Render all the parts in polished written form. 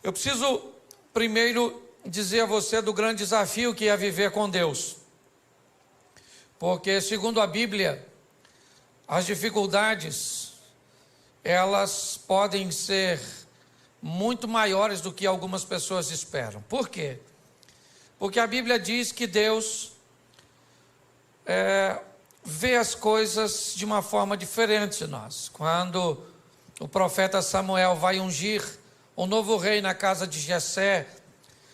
Eu preciso primeiro dizer a você do grande desafio que é viver com Deus. Porque, segundo a Bíblia, as dificuldades, elas podem ser muito maiores do que algumas pessoas esperam. Por quê? Porque a Bíblia diz que Deus vê as coisas de uma forma diferente de nós. Quando o profeta Samuel vai ungir um novo rei na casa de Jessé,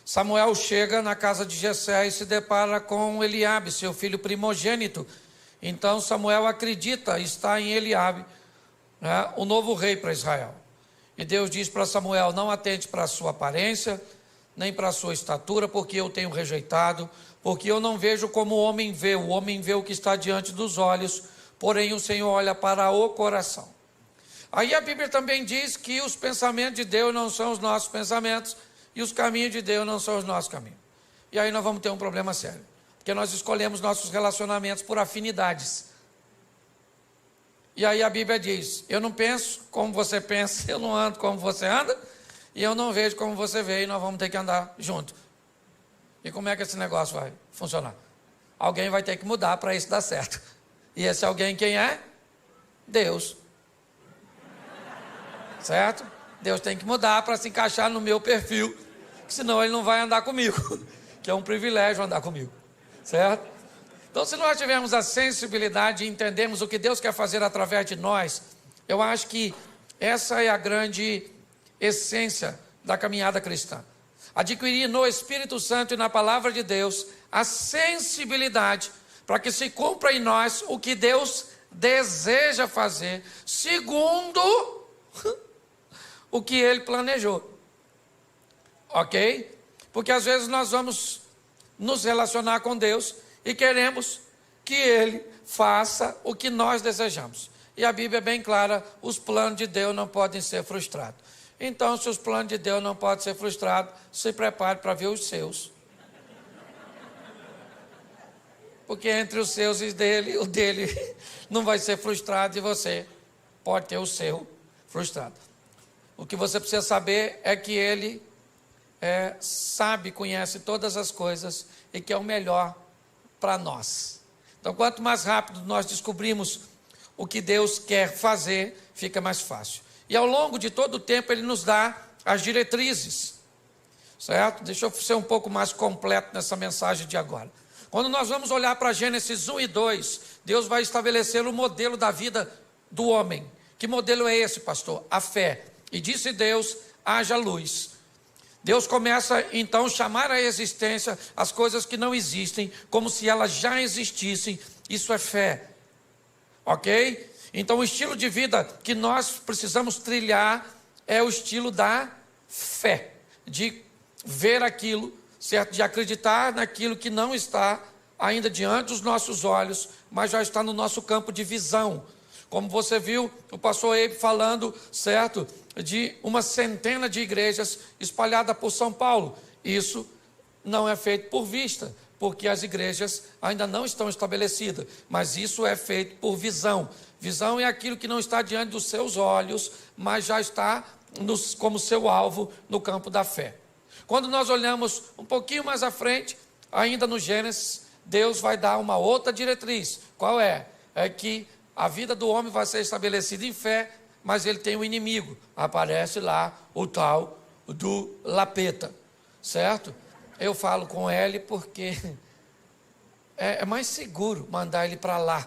Samuel chega na casa de Jessé e se depara com Eliabe, seu filho primogênito. Então Samuel acredita estar em Eliabe, né, o novo rei para Israel. E Deus diz para Samuel: não atente para a sua aparência, nem para a sua estatura, porque eu tenho rejeitado, porque eu não vejo como o homem vê o que está diante dos olhos, porém o Senhor olha para o coração. Aí a Bíblia também diz que os pensamentos de Deus não são os nossos pensamentos, e os caminhos de Deus não são os nossos caminhos. E aí nós vamos ter um problema sério, porque nós escolhemos nossos relacionamentos por afinidades. E aí a Bíblia diz: eu não penso como você pensa, eu não ando como você anda, e eu não vejo como você vê, e nós vamos ter que andar junto. E como é que esse negócio vai funcionar? Alguém vai ter que mudar para isso dar certo. E esse alguém quem é? Deus. Certo? Deus tem que mudar para se encaixar no meu perfil, senão ele não vai andar comigo, que é um privilégio andar comigo. Certo? Então, se nós tivermos a sensibilidade e entendermos o que Deus quer fazer através de nós, eu acho que essa é a grande essência da caminhada cristã. Adquirir no Espírito Santo e na Palavra de Deus a sensibilidade para que se cumpra em nós o que Deus deseja fazer, segundo o que Ele planejou. Ok? Porque às vezes nós vamos nos relacionar com Deus e queremos que Ele faça o que nós desejamos. E a Bíblia é bem clara: os planos de Deus não podem ser frustrados. Então, se os planos de Deus não podem ser frustrados, se prepare para ver os seus. Porque entre os seus e dele, o dele não vai ser frustrado e você pode ter o seu frustrado. O que você precisa saber é que Ele sabe, conhece todas as coisas e que é o melhor para nós. Então, quanto mais rápido nós descobrimos o que Deus quer fazer, fica mais fácil. E ao longo de todo o tempo Ele nos dá as diretrizes, certo? Deixa eu ser um pouco mais completo nessa mensagem de agora. Quando nós vamos olhar para Gênesis 1 e 2, Deus vai estabelecer o modelo da vida do homem. Que modelo é esse, pastor? A fé. E disse Deus: haja luz. Deus começa então a chamar à existência as coisas que não existem, como se elas já existissem. Isso é fé. Ok? Então o estilo de vida que nós precisamos trilhar é o estilo da fé, de ver aquilo, certo? De acreditar naquilo que não está ainda diante dos nossos olhos, mas já está no nosso campo de visão. Como você viu o pastor Eibe falando, certo? De uma centena de igrejas espalhadas por São Paulo. Isso não é feito por vista, porque as igrejas ainda não estão estabelecidas, mas isso é feito por visão. Visão é aquilo que não está diante dos seus olhos, mas já está como seu alvo no campo da fé. Quando nós olhamos um pouquinho mais à frente, ainda no Gênesis, Deus vai dar uma outra diretriz. Qual é? É que a vida do homem vai ser estabelecida em fé, mas ele tem um inimigo. Aparece lá o tal do Lapeta, certo? Eu falo com ele porque é mais seguro mandar ele para lá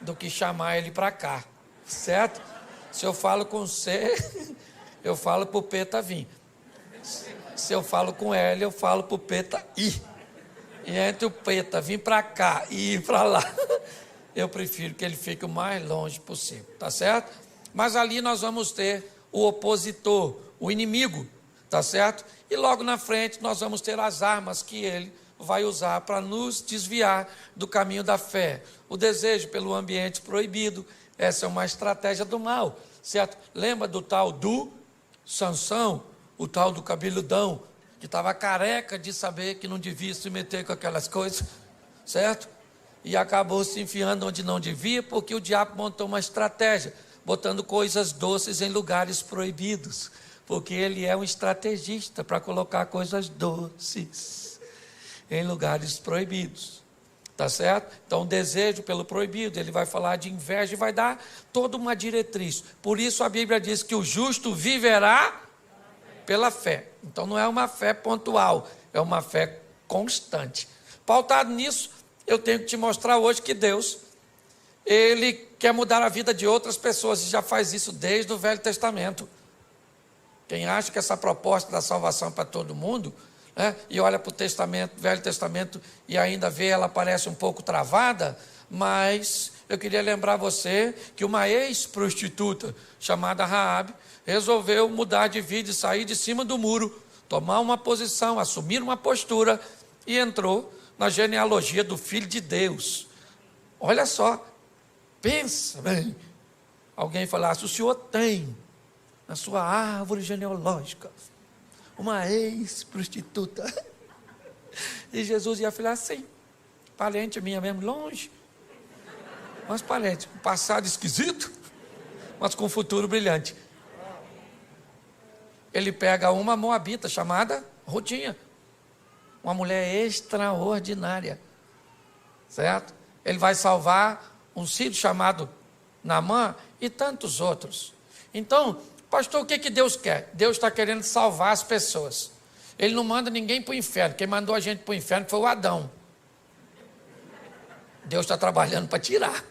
do que chamar ele para cá, certo? Se eu falo com você, eu falo para o Peta vir. Se eu falo com ele, eu falo para o Peta ir. E entre o Peta vir para cá e ir para lá, eu prefiro que ele fique o mais longe possível, tá certo? Mas ali nós vamos ter o opositor, o inimigo, tá certo? E logo na frente nós vamos ter as armas que ele vai usar para nos desviar do caminho da fé. O desejo pelo ambiente proibido, essa é uma estratégia do mal, certo? Lembra do tal do Sansão, o tal do cabeludão, que estava careca de saber que não devia se meter com aquelas coisas, certo? E acabou se enfiando onde não devia, porque o diabo montou uma estratégia, botando coisas doces em lugares proibidos, Porque ele é um estrategista para colocar coisas doces em lugares proibidos. Tá certo? Então, o desejo pelo proibido, ele vai falar de inveja e vai dar toda uma diretriz. Por isso a Bíblia diz que o justo viverá pela fé. Então, não é uma fé pontual, é uma fé constante. Pautado nisso, eu tenho que te mostrar hoje que Deus, ele quer mudar a vida de outras pessoas e já faz isso desde o Velho Testamento. Quem acha que essa proposta da salvação é para todo mundo, né, e olha para o Velho Testamento e ainda vê ela parece um pouco travada, mas eu queria lembrar você que uma ex-prostituta chamada Raabe resolveu mudar de vida e sair de cima do muro, tomar uma posição, assumir uma postura e entrou na genealogia do Filho de Deus. Olha só, pensa bem, alguém falasse, o senhor tem na sua árvore genealógica uma ex-prostituta. E Jesus ia falar assim, parente minha mesmo, longe, mas parente, com passado esquisito, mas com futuro brilhante. Ele pega uma moabita chamada Rutinha, uma mulher extraordinária, certo? Ele vai salvar um sírio chamado Naamã e tantos outros. Então, pastor, o que Deus quer? Deus está querendo salvar as pessoas. Ele não manda ninguém para o inferno. Quem mandou a gente para o inferno foi o Adão. Deus está trabalhando para tirar.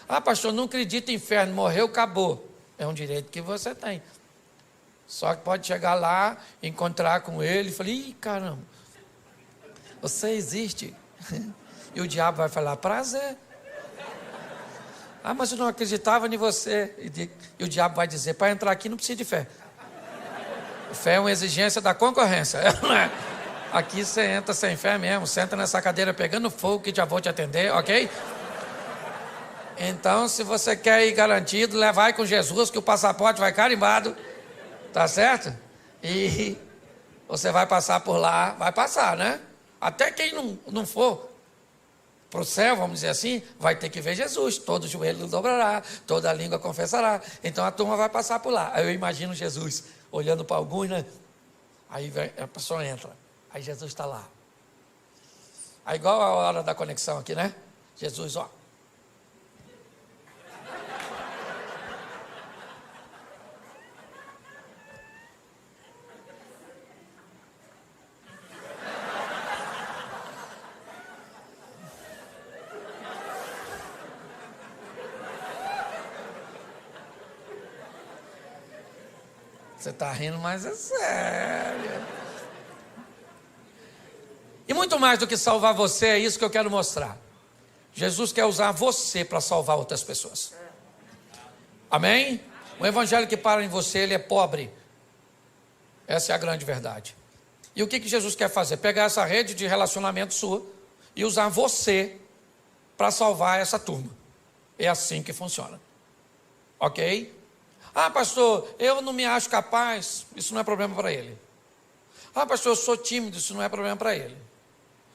Ah, pastor, não acredito em inferno, morreu, acabou. É um direito que você tem. Só que pode chegar lá, encontrar com ele e falar, ih, caramba, você existe. E o diabo vai falar, prazer. Ah, mas eu não acreditava em você. E o diabo vai dizer, para entrar aqui não precisa de fé. Fé é uma exigência da concorrência. Aqui você entra sem fé mesmo, senta nessa cadeira pegando fogo que já vou te atender, ok? Então, se você quer ir garantido, vai com Jesus que o passaporte vai carimbado, tá certo? E você vai passar por lá, vai passar, né? Até quem não for para o céu, vamos dizer assim, vai ter que ver Jesus. Todo joelho dobrará, toda língua confessará. Então a turma vai passar por lá. Aí eu imagino Jesus olhando para alguns, né? Aí a pessoa entra. Aí Jesus está lá. Aí igual a hora da conexão aqui, né? Jesus, ó. Você está rindo, mas é sério. E muito mais do que salvar você, é isso que eu quero mostrar. Jesus quer usar você para salvar outras pessoas. Amém? O evangelho que para em você, ele é pobre. Essa é a grande verdade. E o que Jesus quer fazer? Pegar essa rede de relacionamento sua e usar você para salvar essa turma. É assim que funciona. Ok? Ah, pastor, eu não me acho capaz. Isso não é problema para ele. Ah, pastor, eu sou tímido. Isso não é problema para ele.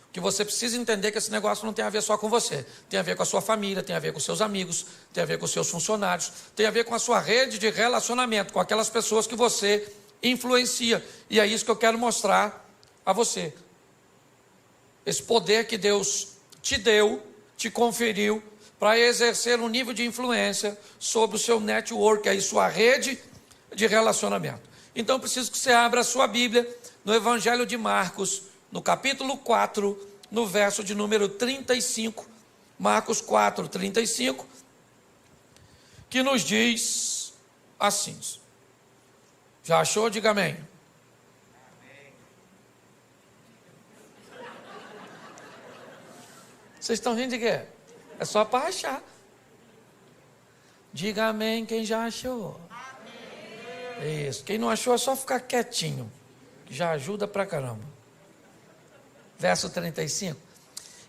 O que você precisa entender é que esse negócio não tem a ver só com você. Tem a ver com a sua família, tem a ver com seus amigos, tem a ver com seus funcionários, tem a ver com a sua rede de relacionamento, com aquelas pessoas que você influencia. E é isso que eu quero mostrar a você. Esse poder que Deus te deu, te conferiu, para exercer um nível de influência sobre o seu network, aí sua rede de relacionamento. Então, eu preciso que você abra a sua Bíblia no Evangelho de Marcos, no capítulo 4, no verso de número 35, Marcos 4, 35, que nos diz assim. Já achou? Diga amém. Vocês estão rindo de quê? É só para achar. Diga amém quem já achou. Amém. Isso. Quem não achou é só ficar quietinho, que já ajuda pra caramba. Verso 35.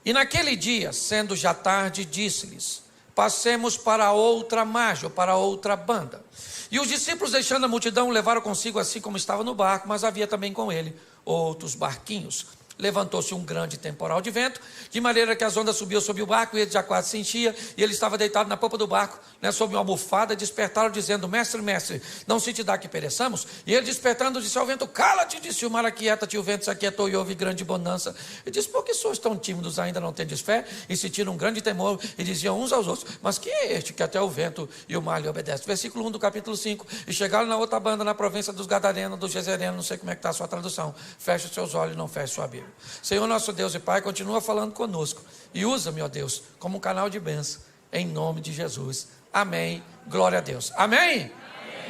E naquele dia, sendo já tarde, disse-lhes, passemos para outra margem, ou para outra banda. E os discípulos, deixando a multidão, levaram consigo assim como estava no barco, mas havia também com ele outros barquinhos. levantou-se um grande temporal de vento, de maneira que as ondas subiam sobre o barco, e ele já quase se enchia, e ele estava deitado na popa do barco, sob uma almofada, despertaram, dizendo: mestre, mestre, não se te dá que pereçamos? E ele, despertando, disse ao vento: cala-te, disse o mar, aquieta-te. E o vento se aquietou, e houve grande bonança. Ele disse: por que sois tão tímidos, ainda não tendes fé? E sentiram um grande temor, e diziam uns aos outros: mas quem é este que até o vento e o mar lhe obedecem? Versículo 1 do capítulo 5. E chegaram na outra banda, na província dos Gadarenos, dos Gezerenos, não sei como é que está a sua tradução. Feche os seus olhos e não feche sua Bíblia. Senhor nosso Deus e Pai, continua falando conosco, e usa-me, ó Deus, como um canal de bênção, em nome de Jesus. Amém. Glória a Deus. Amém? Amém.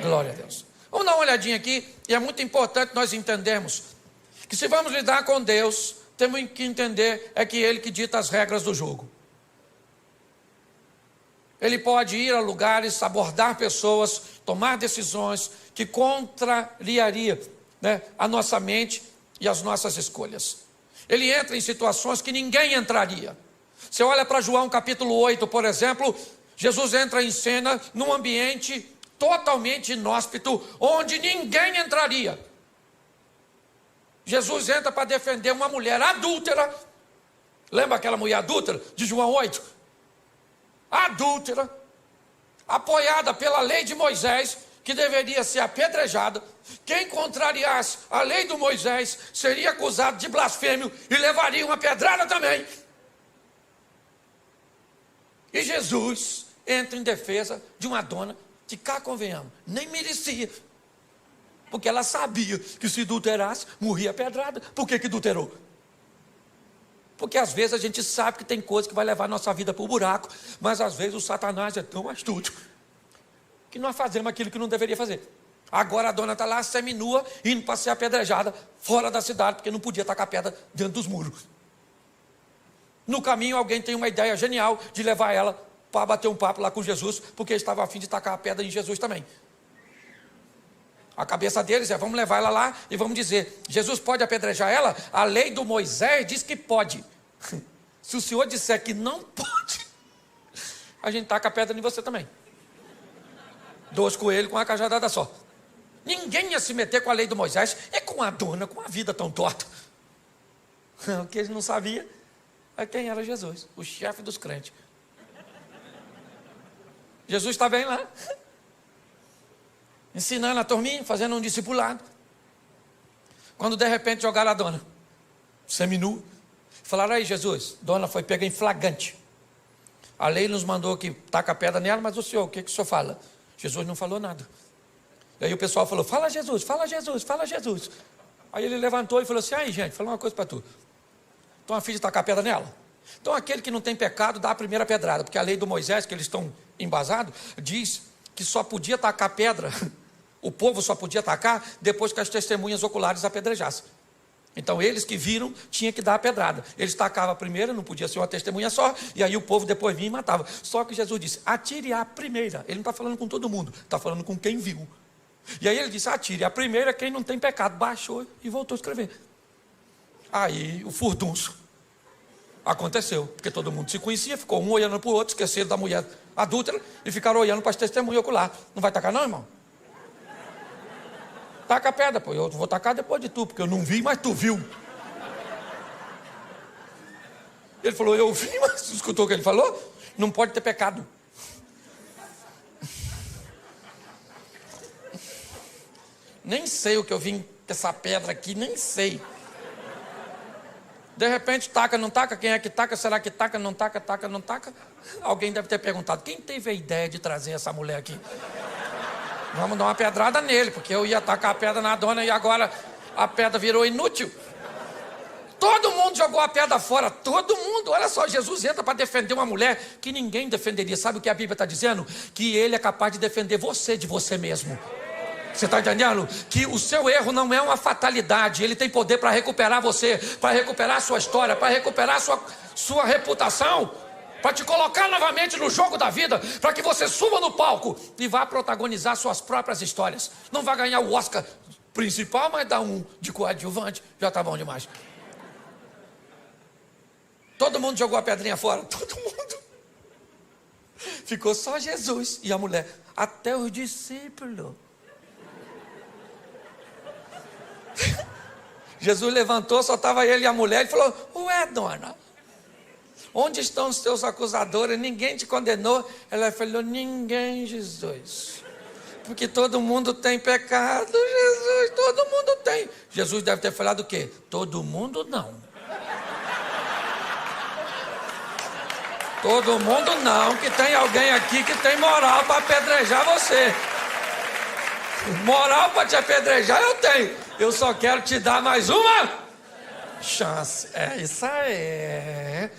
Glória a Deus. Vamos dar uma olhadinha aqui, e é muito importante nós entendermos que, se vamos lidar com Deus, temos que entender é que Ele que dita as regras do jogo. Ele pode ir a lugares, abordar pessoas, tomar decisões que contrariariam, a nossa mente e as nossas escolhas. Ele entra em situações que ninguém entraria. Você olha para João capítulo 8, por exemplo, Jesus entra em cena num ambiente totalmente inóspito, onde ninguém entraria. Jesus entra para defender uma mulher adúltera. Lembra aquela mulher adúltera de João 8? Adúltera, apoiada pela lei de Moisés, que deveria ser apedrejada. Quem contrariasse a lei de Moisés seria acusado de blasfêmio e levaria uma pedrada também. E Jesus entra em defesa de uma dona que, cá convenhamos, nem merecia, porque ela sabia que se adulterasse, morria pedrada. Por que adulterou? Porque às vezes a gente sabe que tem coisa que vai levar a nossa vida para o buraco, mas às vezes o Satanás é tão astuto que nós fazemos aquilo que não deveria fazer. Agora a dona está lá seminua, indo para ser apedrejada fora da cidade, porque não podia tacar pedra dentro dos muros. No caminho alguém tem uma ideia genial de levar ela para bater um papo lá com Jesus, porque ele estava a fim de tacar a pedra em Jesus também. A cabeça deles é: vamos levar ela lá e vamos dizer: Jesus pode apedrejar ela? A lei do Moisés diz que pode. Se o senhor disser que não pode, a gente taca a pedra em você também. 2 coelhos com uma cajadada só. Ninguém ia se meter com a lei do Moisés, é com a dona, com a vida tão torta. O que eles não sabiam é quem era Jesus, o chefe dos crentes. Jesus está bem lá, ensinando a turminha, fazendo um discipulado. Quando de repente jogaram a dona seminua, falaram: aí Jesus, dona foi pega em flagrante. A lei nos mandou que taca a pedra nela, mas o senhor, o que o senhor fala? Jesus não falou nada. E aí o pessoal falou: fala Jesus, fala Jesus, fala Jesus. Aí ele levantou e falou assim: aí gente, fala uma coisa para tu. Estão a fim de tacar a pedra nela? Então aquele que não tem pecado dá a primeira pedrada, porque a lei do Moisés, que eles estão embasados, diz que só podia tacar pedra, o povo só podia tacar depois que as testemunhas oculares apedrejassem. Então eles que viram tinham que dar a pedrada. Eles tacavam a primeira, não podia ser uma testemunha só, e aí o povo depois vinha e matava. Só que Jesus disse: atire a primeira. Ele não está falando com todo mundo, está falando com quem viu. E aí ele disse: atire a primeira quem não tem pecado. Baixou e voltou a escrever. Aí o furdunço aconteceu, porque todo mundo se conhecia, ficou um olhando para o outro, esqueceram da mulher adúltera e ficaram olhando para as testemunhas oculares. Não vai tacar não, irmão? Taca a pedra, pô. Eu vou tacar depois de tu, porque eu não vi, mas tu viu. Ele falou: eu vi, mas tu escutou o que ele falou? Não pode ter pecado. Nem sei o que eu vim com essa pedra aqui, nem sei. De repente, taca, não taca? Quem é que taca? Será que taca, não taca, taca, não taca? Alguém deve ter perguntado: quem teve a ideia de trazer essa mulher aqui? Vamos dar uma pedrada nele, porque eu ia tacar a pedra na dona e agora a pedra virou inútil. Todo mundo jogou a pedra fora, todo mundo. Olha só, Jesus entra para defender uma mulher que ninguém defenderia. Sabe o que a Bíblia está dizendo? Que ele é capaz de defender você de você mesmo. Você está entendendo? Que o seu erro não é uma fatalidade. Ele tem poder para recuperar você, para recuperar a sua história, para recuperar a sua reputação, para te colocar novamente no jogo da vida, para que você suba no palco e vá protagonizar suas próprias histórias. Não vai ganhar o Oscar principal, mas dá um de coadjuvante, já está bom demais. Todo mundo jogou a pedrinha fora, todo mundo. Ficou só Jesus e a mulher, até os discípulos. Jesus levantou, só estava ele e a mulher, ele falou: ué, dona, onde estão os teus acusadores? Ninguém te condenou? Ela falou: ninguém, Jesus. Porque todo mundo tem pecado, Jesus, todo mundo tem. Jesus deve ter falado o quê? Todo mundo não. Todo mundo não, que tem alguém aqui que tem moral para apedrejar você. Moral para te apedrejar eu tenho. Eu só quero te dar mais uma chance. É isso aí.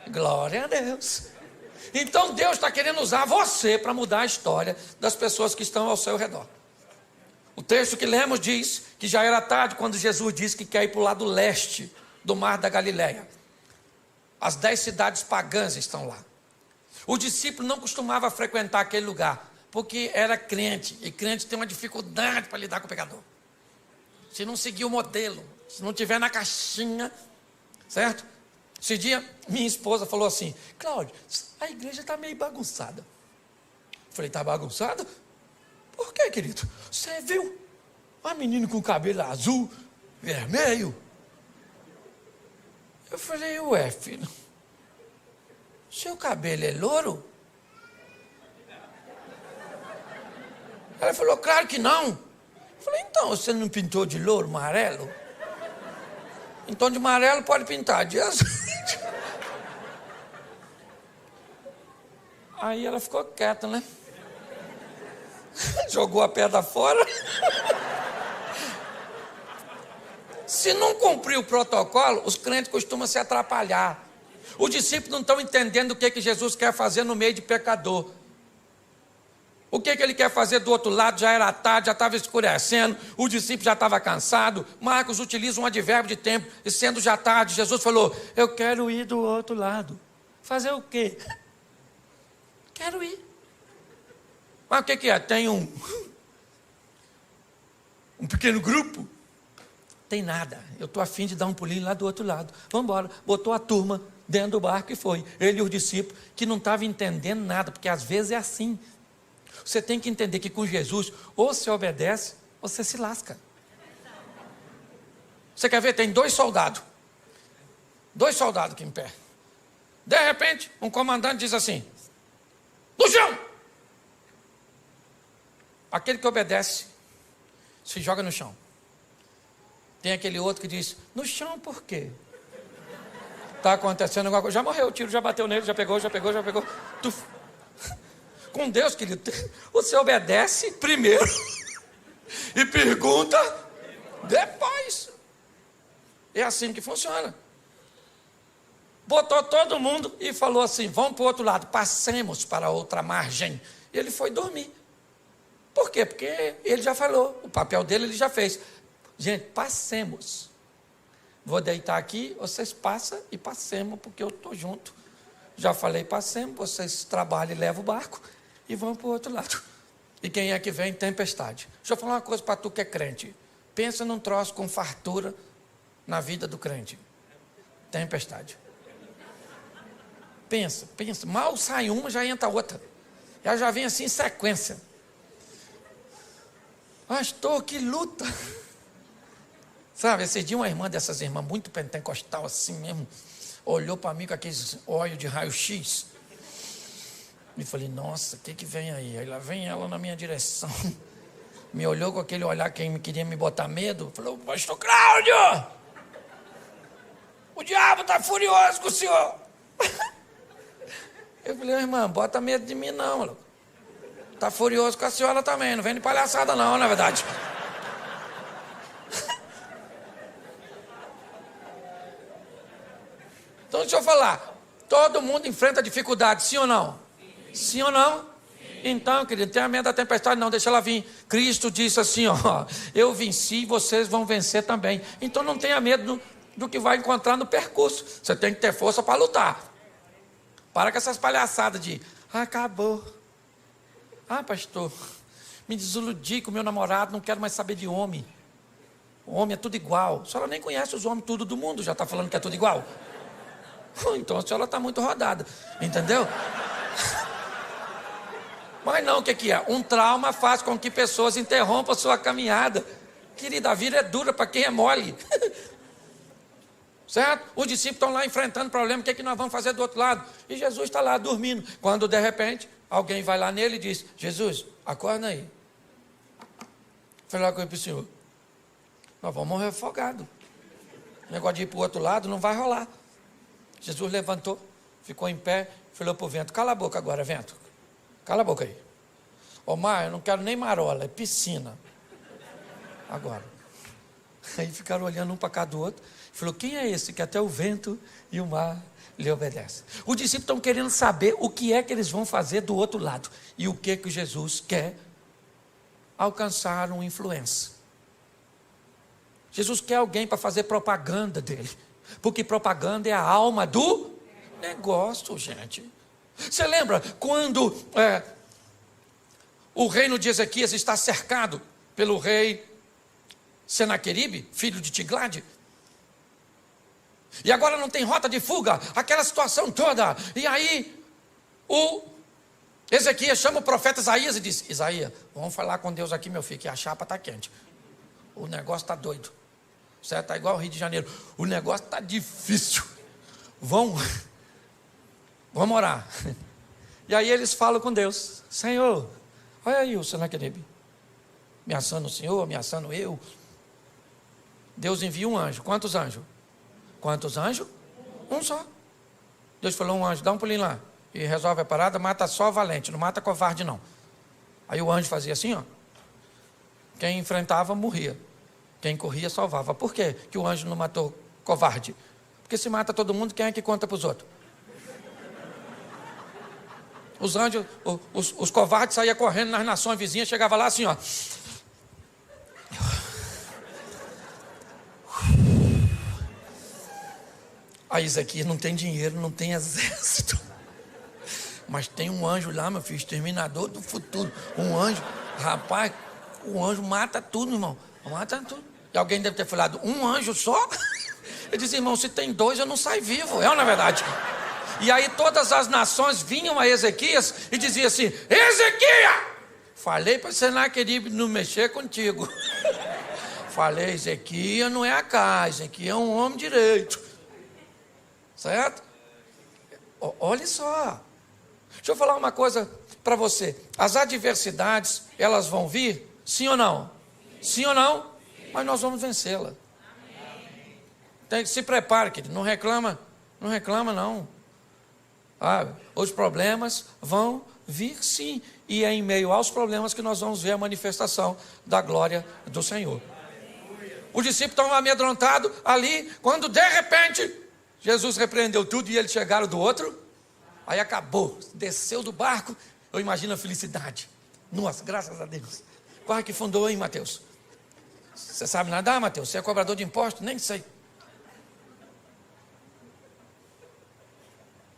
Glória a Deus. Então Deus está querendo usar você para mudar a história das pessoas que estão ao seu redor. O texto que lemos diz que já era tarde quando Jesus disse que quer ir para o lado leste do mar da Galileia. As 10 cidades pagãs estão lá. O discípulo não costumava frequentar aquele lugar, porque era crente, e crente tem uma dificuldade para lidar com o pecador. Se não seguir o modelo, se não tiver na caixinha, certo? Esse dia, minha esposa falou assim: Cláudio, a igreja está meio bagunçada. Eu falei: está bagunçada? Por quê, querido? Você viu uma menina com cabelo azul, vermelho? Eu falei: ué, filho, seu cabelo é louro? Ela falou: claro que não. Eu falei: então, você não pintou de louro, amarelo? Então de amarelo pode pintar, de azul. Aí ela ficou quieta, né? Jogou a pedra fora. Se não cumprir o protocolo, os crentes costumam se atrapalhar. Os discípulos não estão entendendo o que Jesus quer fazer no meio de pecador. O que ele quer fazer do outro lado? Já era tarde, já estava escurecendo, o discípulo já estava cansado. Marcos utiliza um advérbio de tempo, e sendo já tarde, Jesus falou: eu quero ir do outro lado. Fazer o quê? Quero ir. Mas o que é? Tem um pequeno grupo? Tem nada, eu estou a fim de dar um pulinho lá do outro lado. Vamos embora. Botou a turma dentro do barco e foi. Ele e os discípulos, que não estavam entendendo nada, porque às vezes é assim. Você tem que entender que com Jesus, ou você obedece, ou você se lasca. Você quer ver? Tem 2 soldados. 2 soldados aqui em pé. De repente, um comandante diz assim: no chão! Aquele que obedece, se joga no chão. Tem aquele outro que diz: no chão por quê? Está acontecendo alguma coisa. Já morreu, o tiro já bateu nele, já pegou. Com Deus, querido, você obedece primeiro e pergunta depois. É assim que funciona. Botou todo mundo e falou assim: vamos para o outro lado, passemos para a outra margem. E ele foi dormir. Por quê? Porque ele já falou, o papel dele ele já fez. Gente, passemos. Vou deitar aqui, vocês passam e passemos, porque eu estou junto. Já falei: passemos, vocês trabalham e levam o barco e vão para o outro lado. E quem é que vem? Tempestade. Deixa eu falar uma coisa para tu que é crente. Pensa num troço com fartura na vida do crente. Tempestade. Pensa. Mal sai uma, já entra outra. Já vem assim em sequência. Pastor, que luta. Sabe, esse dia uma irmã dessas irmãs, muito pentecostal assim mesmo, olhou para mim com aqueles olhos de raio-x. E falei: nossa, o que vem aí? Aí lá vem ela na minha direção. Me olhou com aquele olhar que queria me botar medo. Falou: pastor Cláudio, o diabo está furioso com o senhor. Eu falei: irmã, bota medo de mim não. Está furioso com a senhora também, não vem de palhaçada não, na verdade. Então deixa eu falar, todo mundo enfrenta dificuldade, sim ou não? Sim ou não? Então, querido, não tenha medo da tempestade não, deixa ela vir. Cristo disse assim, ó: eu venci, vocês vão vencer também. Então não tenha medo do que vai encontrar no percurso. Você tem que ter força para lutar. Para com essas palhaçadas de: acabou. Pastor, me desiludi com o meu namorado, não quero mais saber de homem. O homem é tudo igual. A senhora nem conhece os homens tudo do mundo, já está falando que é tudo igual? Então a senhora está muito rodada, entendeu? Mas não, o que é? Um trauma faz com que pessoas interrompam a sua caminhada. Querida, a vida é dura para quem é mole. Certo? Os discípulos estão lá enfrentando problema, o que é que nós vamos fazer do outro lado? E Jesus está lá dormindo. Quando de repente, alguém vai lá nele e diz: Jesus, acorda aí. Falei lá com ele para o senhor: nós vamos morrer afogados. O negócio de ir para o outro lado não vai rolar. Jesus levantou, ficou em pé, falou para o vento: cala a boca agora, vento. Cala a boca aí. Ô mar, eu não quero nem marola, é piscina. Agora. Aí ficaram olhando um para cá do outro. Falou: quem é esse que até o vento e o mar lhe obedecem? Os discípulos estão querendo saber o que é que eles vão fazer do outro lado. E o que que Jesus quer? Alcançar uma influência. Jesus quer alguém para fazer propaganda dele. Porque propaganda é a alma do negócio, gente. Você lembra quando o reino de Ezequias está cercado pelo rei Senaqueribe, filho de Tiglade? E agora não tem rota de fuga, aquela situação toda. E aí o Ezequias chama o profeta Isaías e diz: Isaías, vamos falar com Deus aqui, meu filho, que a chapa está quente. O negócio está doido. Certo? Está igual ao Rio de Janeiro. O negócio está difícil. Vamos orar. E aí eles falam com Deus: Senhor, olha aí o Senaqueribe ameaçando o Senhor, ameaçando eu. Deus envia um anjo. Quantos anjos? Quantos anjos? Um só. Deus falou: um anjo, dá um pulinho lá e resolve a parada, mata só valente, não mata covarde não. Aí o anjo fazia assim, ó. Quem enfrentava morria, quem corria salvava. Por quê que o anjo não matou covarde? Porque se mata todo mundo, quem é que conta para os outros? Os anjos, os covardes saíam correndo nas nações vizinhas, chegava lá assim, ó. Aí Ezequias não tem dinheiro, não tem exército. Mas tem um anjo lá, meu filho, exterminador do futuro. Um anjo, rapaz, o anjo mata tudo, irmão. Mata tudo. E alguém deve ter falado: um anjo só? Ele disse: irmão, se tem dois, eu não saio vivo. É ou não é verdade? E aí todas as nações vinham a Ezequias e diziam assim: Ezequias, falei para Senaqueribe não mexer contigo. Falei: Ezequias não é a casa, Ezequias é um homem direito. Certo? Olha só. Deixa eu falar uma coisa para você. As adversidades, elas vão vir? Sim ou não? Sim ou não? Mas nós vamos vencê-la. Se prepare, querido. Não reclama. Não reclama, não. Os problemas vão vir sim. E é em meio aos problemas que nós vamos ver a manifestação da glória do Senhor. Os discípulos estão amedrontados ali, quando de repente Jesus repreendeu tudo e eles chegaram do outro. Aí acabou, desceu do barco. Eu imagino a felicidade. Nossa, graças a Deus. Quase que fundou, hein, Mateus? Você sabe nadar, Mateus? Você é cobrador de impostos? Nem sei.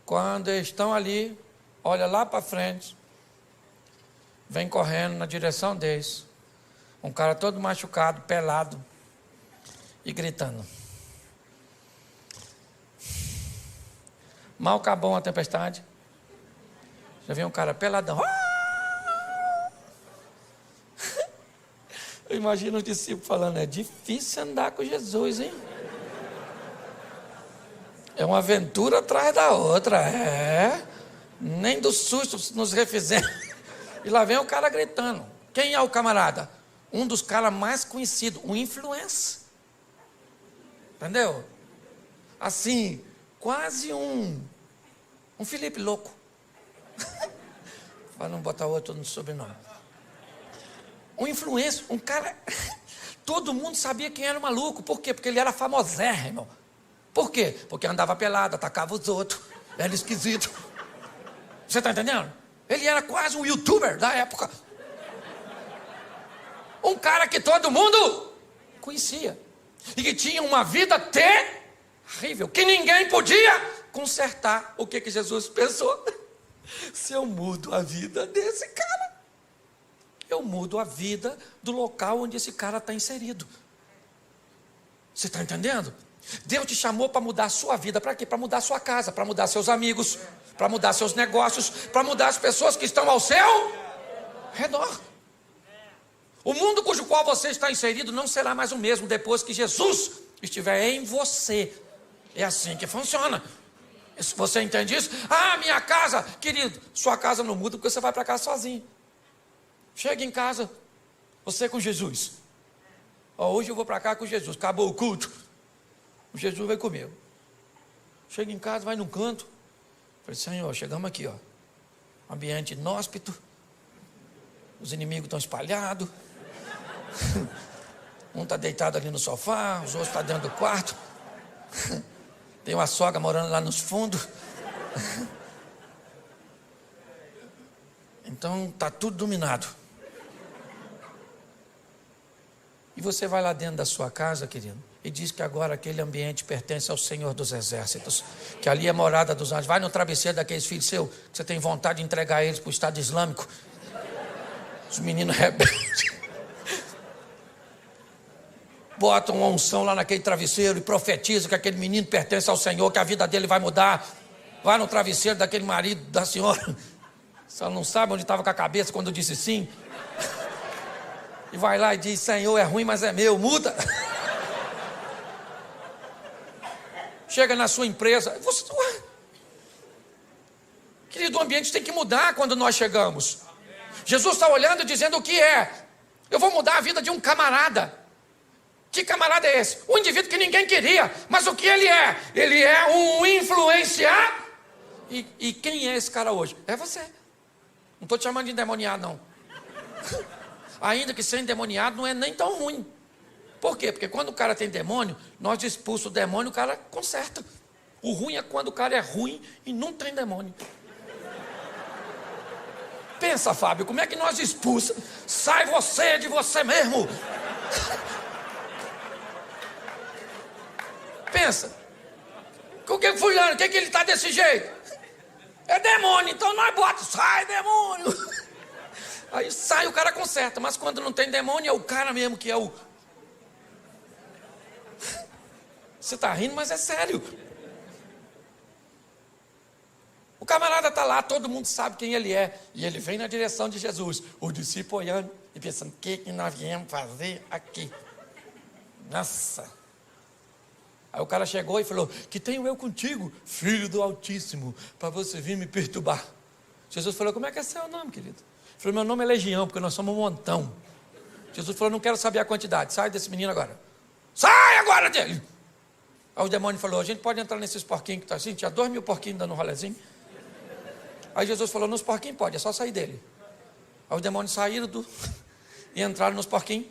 Quando eles estão ali, olha lá para frente, vem correndo na direção deles, um cara todo machucado, pelado e gritando. Mal acabou a tempestade, já vem um cara peladão. Eu imagino os discípulos falando: é difícil andar com Jesus, hein? É uma aventura atrás da outra, nem do susto nos refizemos. E lá vem o cara gritando. Quem é o camarada? Um dos caras mais conhecidos, um influencer. Entendeu? Assim, quase um Felipe louco. Para não botar outro no sobrenome. Um influencer, um cara. Todo mundo sabia quem era o maluco. Por quê? Porque ele era famosérrimo. Por quê? Porque andava pelado, atacava os outros. Era esquisito. Você está entendendo? Ele era quase um youtuber da época. Um cara que todo mundo conhecia. E que tinha uma vida terrível. Que ninguém podia consertar. O que Jesus pensou? Se eu mudo a vida desse cara, eu mudo a vida do local onde esse cara está inserido. Você está entendendo? Deus te chamou para mudar a sua vida. Para quê? Para mudar a sua casa, para mudar seus amigos, para mudar seus negócios, para mudar as pessoas que estão ao seu redor. O mundo cujo qual você está inserido não será mais o mesmo depois que Jesus estiver em você. É assim que funciona. Você entende isso? Ah, minha casa, querido, sua casa não muda porque você vai para casa sozinho. Chega em casa, você com Jesus. Hoje eu vou para cá com Jesus, acabou o culto. O Jesus vai comigo. Chega em casa, vai num canto. Falei, Senhor, chegamos aqui, ó. Ambiente inóspito. Os inimigos estão espalhados. Um está deitado ali no sofá, os outros estão dentro do quarto. Tem uma sogra morando lá nos fundos. Então está tudo dominado. E você vai lá dentro da sua casa, querido, e diz que agora aquele ambiente pertence ao Senhor dos Exércitos, que ali é morada dos anjos. Vai no travesseiro daqueles filhos seus, que você tem vontade de entregar eles para o Estado Islâmico. Os meninos rebeldes. Bota uma unção lá naquele travesseiro e profetiza que aquele menino pertence ao Senhor, que a vida dele vai mudar. Vai no travesseiro daquele marido da senhora. Só não sabe onde estava com a cabeça quando disse sim. E vai lá e diz, Senhor, é ruim, mas é meu, muda. Chega na sua empresa. Querido, o ambiente tem que mudar quando nós chegamos. Jesus está olhando e dizendo o que é. Eu vou mudar a vida de um camarada. Que camarada é esse? Um indivíduo que ninguém queria. Mas o que ele é? Ele é um influenciador. E quem é esse cara hoje? É você. Não estou te chamando de endemoniado, não. Ainda que ser endemoniado não é nem tão ruim. Por quê? Porque quando o cara tem demônio, nós expulsamos o demônio, o cara conserta. O ruim é quando o cara é ruim e não tem demônio. Pensa, Fábio, como é que nós expulsamos? Sai você de você mesmo. Pensa. O que fulano, o que ele está desse jeito? É demônio, então nós botamos, sai demônio. Aí sai, o cara conserta, mas quando não tem demônio, é o cara mesmo que é o... Você está rindo, mas é sério. O camarada está lá, todo mundo sabe quem ele é. E ele vem na direção de Jesus. O discípulo olhando e pensando, o que nós viemos fazer aqui? Nossa. Aí o cara chegou e falou, que tenho eu contigo, filho do Altíssimo, para você vir me perturbar. Jesus falou, como é que é seu nome, querido? Ele falou, meu nome é Legião, porque nós somos um montão. Jesus falou, não quero saber a quantidade, sai desse menino agora. Sai agora dele! Aí o demônio falou, a gente pode entrar nesses porquinhos que está assim, tinha 2.000 porquinhos dando um rolezinho. Aí Jesus falou, nos porquinhos pode, é só sair dele. Aí os demônios saíram e entraram nos porquinhos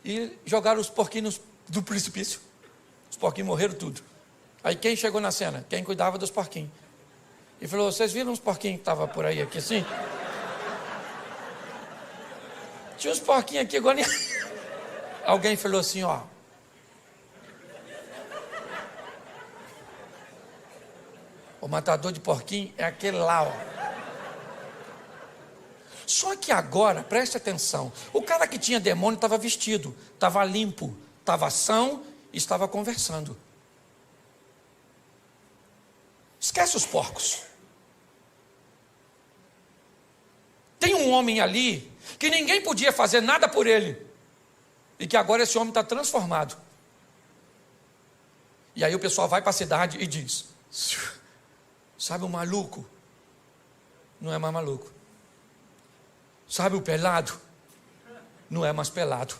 e jogaram os porquinhos do precipício. Os porquinhos morreram tudo. Aí quem chegou na cena? Quem cuidava dos porquinhos. E falou, vocês viram uns porquinhos que estavam por aí, aqui assim? Tinha uns porquinhos aqui, agora... Alguém falou assim, ó. O matador de porquinho é aquele lá, ó. Só que agora, preste atenção, o cara que tinha demônio estava vestido, estava limpo, estava são e estava conversando. Esquece os porcos. Tem um homem ali que ninguém podia fazer nada por ele e que agora esse homem está transformado. E aí o pessoal vai para a cidade e diz, sabe o maluco? Não é mais maluco. Sabe o pelado? Não é mais pelado.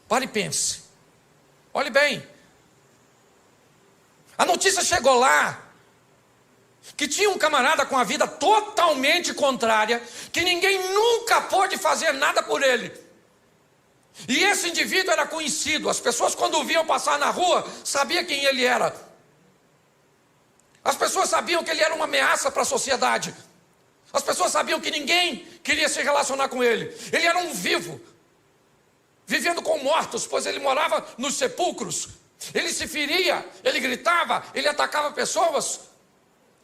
Pare e pense. Olhe bem. A notícia chegou lá que tinha um camarada com a vida totalmente contrária, que ninguém nunca pôde fazer nada por ele. E esse indivíduo era conhecido. As pessoas, quando o viam passar na rua, sabiam quem ele era. As pessoas sabiam que ele era uma ameaça para a sociedade. As pessoas sabiam que ninguém queria se relacionar com ele. Ele era um vivo, vivendo com mortos, pois ele morava nos sepulcros. Ele se feria, ele gritava, ele atacava pessoas.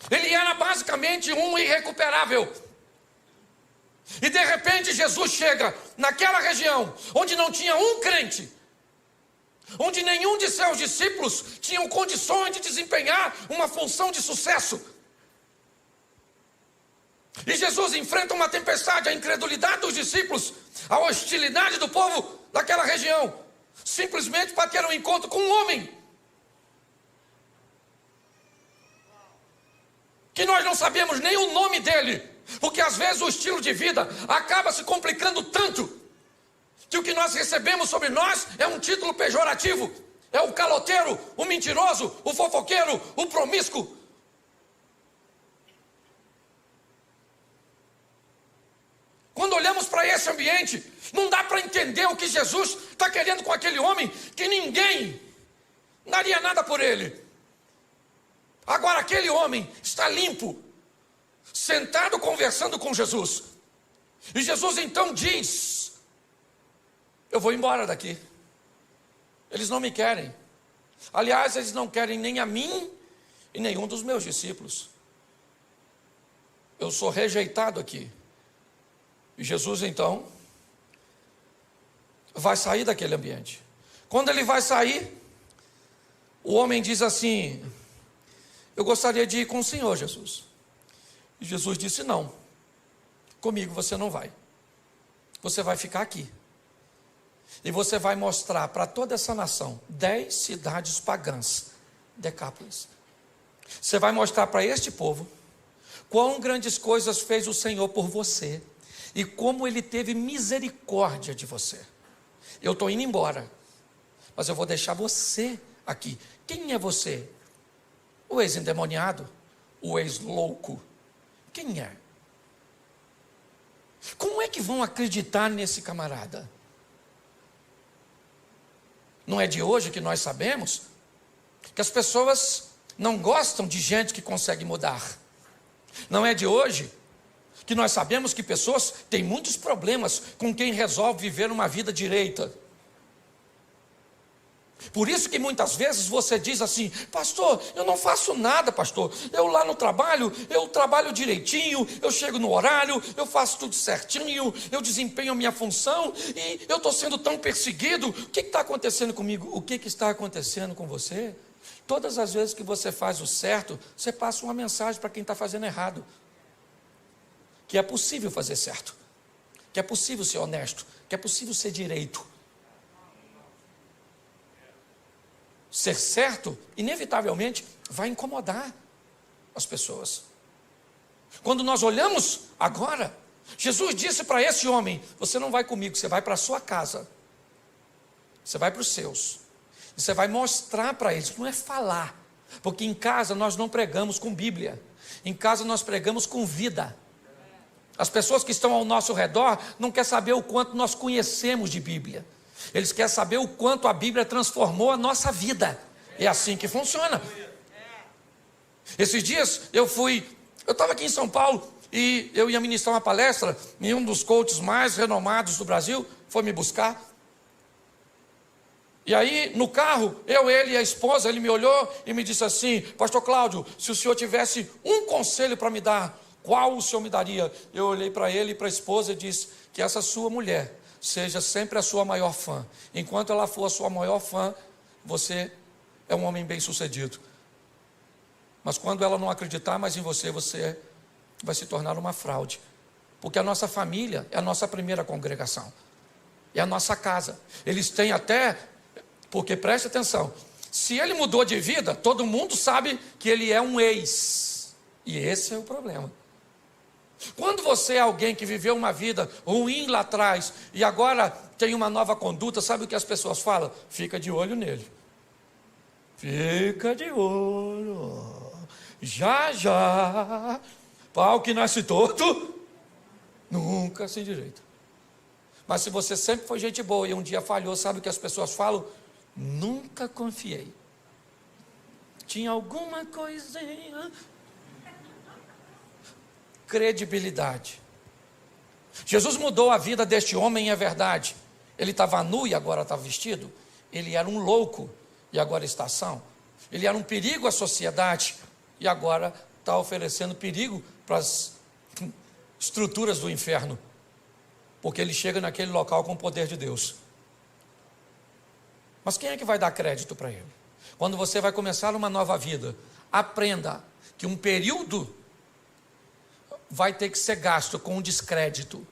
Ele era basicamente um irrecuperável. E de repente Jesus chega naquela região onde não tinha um crente, onde nenhum de seus discípulos tinham condições de desempenhar uma função de sucesso. E Jesus enfrenta uma tempestade, a incredulidade dos discípulos, a hostilidade do povo daquela região, simplesmente para ter um encontro com um homem. que nós não sabemos nem o nome dele, porque às vezes o estilo de vida acaba se complicando tanto, que o que nós recebemos sobre nós é um título pejorativo, é o caloteiro, o mentiroso, o fofoqueiro, o promíscuo. Quando olhamos para esse ambiente, não dá para entender o que Jesus está querendo com aquele homem, que ninguém daria nada por ele. Agora aquele homem está limpo, sentado conversando com Jesus. E Jesus então diz: eu vou embora daqui. Eles não me querem. Aliás, eles não querem nem a mim e nenhum dos meus discípulos. Eu sou rejeitado aqui. E Jesus então vai sair daquele ambiente. Quando ele vai sair, o homem diz assim: eu gostaria de ir com o Senhor, Jesus. E Jesus disse: não, comigo você não vai. Você vai ficar aqui. E você vai mostrar para toda essa nação 10 cidades pagãs, Decápolis. Você vai mostrar para este povo quão grandes coisas fez o Senhor por você e como Ele teve misericórdia de você. Eu estou indo embora, mas eu vou deixar você aqui. Quem é você? O ex-endemoniado? O ex-louco? Quem é? Como é que vão acreditar nesse camarada? Não é de hoje que nós sabemos que as pessoas não gostam de gente que consegue mudar. Não é de hoje que nós sabemos que pessoas têm muitos problemas com quem resolve viver uma vida direita. Por isso que muitas vezes você diz assim: pastor, eu não faço nada, pastor. Eu lá no trabalho, eu trabalho direitinho, eu chego no horário, eu faço tudo certinho, eu desempenho a minha função e eu estou sendo tão perseguido. O que está acontecendo comigo? O que está acontecendo com você? Todas as vezes que você faz o certo, você passa uma mensagem para quem está fazendo errado. Que é possível fazer certo, que é possível ser honesto, que é possível ser direito. Ser certo, inevitavelmente, vai incomodar as pessoas. Quando nós olhamos agora, Jesus disse para esse homem: você não vai comigo, você vai para a sua casa. Você vai para os seus. E você vai mostrar para eles, não é falar. Porque em casa nós não pregamos com Bíblia. Em casa nós pregamos com vida. As pessoas que estão ao nosso redor não querem saber o quanto nós conhecemos de Bíblia. Eles querem saber o quanto a Bíblia transformou a nossa vida. É assim que funciona. Esses dias eu estava aqui em São Paulo e eu ia ministrar uma palestra e um dos coaches mais renomados do Brasil foi me buscar. E aí no carro, ele e a esposa, ele me olhou e me disse assim: pastor Cláudio, se o senhor tivesse um conselho para me dar, qual o senhor me daria? Eu olhei para ele e para a esposa e disse: que essa sua mulher seja sempre a sua maior fã. Enquanto ela for a sua maior fã, você é um homem bem-sucedido. Mas quando ela não acreditar mais em você, você vai se tornar uma fraude. Porque a nossa família é a nossa primeira congregação. É a nossa casa. Eles têm até, porque preste atenção, se ele mudou de vida, todo mundo sabe que ele é um ex. E esse é o problema. Quando você é alguém que viveu uma vida ruim lá atrás e agora tem uma nova conduta, sabe o que as pessoas falam? Fica de olho nele. Fica de olho. Já, já. Pau que nasce torto, nunca se endireita. Mas se você sempre foi gente boa e um dia falhou, sabe o que as pessoas falam? Nunca confiei. Tinha alguma coisinha. Credibilidade. Jesus mudou a vida deste homem, é verdade. Ele estava nu e agora está vestido. Ele era um louco e agora está são. Ele era um perigo à sociedade e agora está oferecendo perigo para as estruturas do inferno, porque ele chega naquele local com o poder de Deus. Mas quem é que vai dar crédito para ele? Quando você vai começar uma nova vida, aprenda que um período vai ter que ser gasto com o descrédito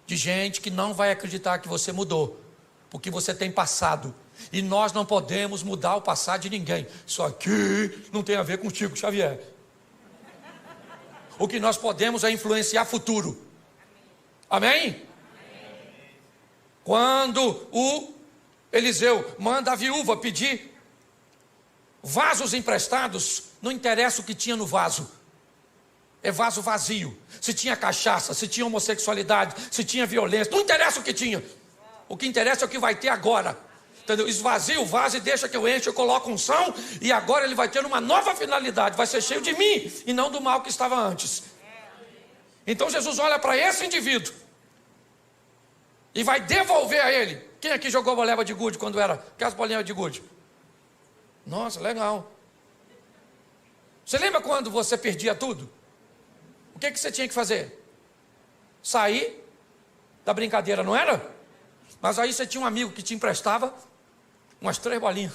de gente que não vai acreditar que você mudou, porque você tem passado, e nós não podemos mudar o passado de ninguém. Isso aqui não tem a ver com Chico Xavier. O que nós podemos é influenciar futuro. Amém? Quando o Eliseu manda a viúva pedir vasos emprestados, não interessa o que tinha no vaso. É vaso vazio. Se tinha cachaça, se tinha homossexualidade, se tinha violência, não interessa o que tinha. O que interessa é o que vai ter agora. Entendeu? Esvazia o vaso e deixa que eu enche, eu coloco unção, e agora ele vai ter uma nova finalidade, vai ser cheio de mim e não do mal que estava antes. Então Jesus olha para esse indivíduo e vai devolver a ele. Quem aqui jogou bola de gude quando era? Aquelas bolinhas de gude? Nossa, legal. Você lembra quando você perdia tudo? O que você tinha que fazer? Sair da brincadeira, não era? Mas aí você tinha um amigo que te emprestava umas 3 bolinhas.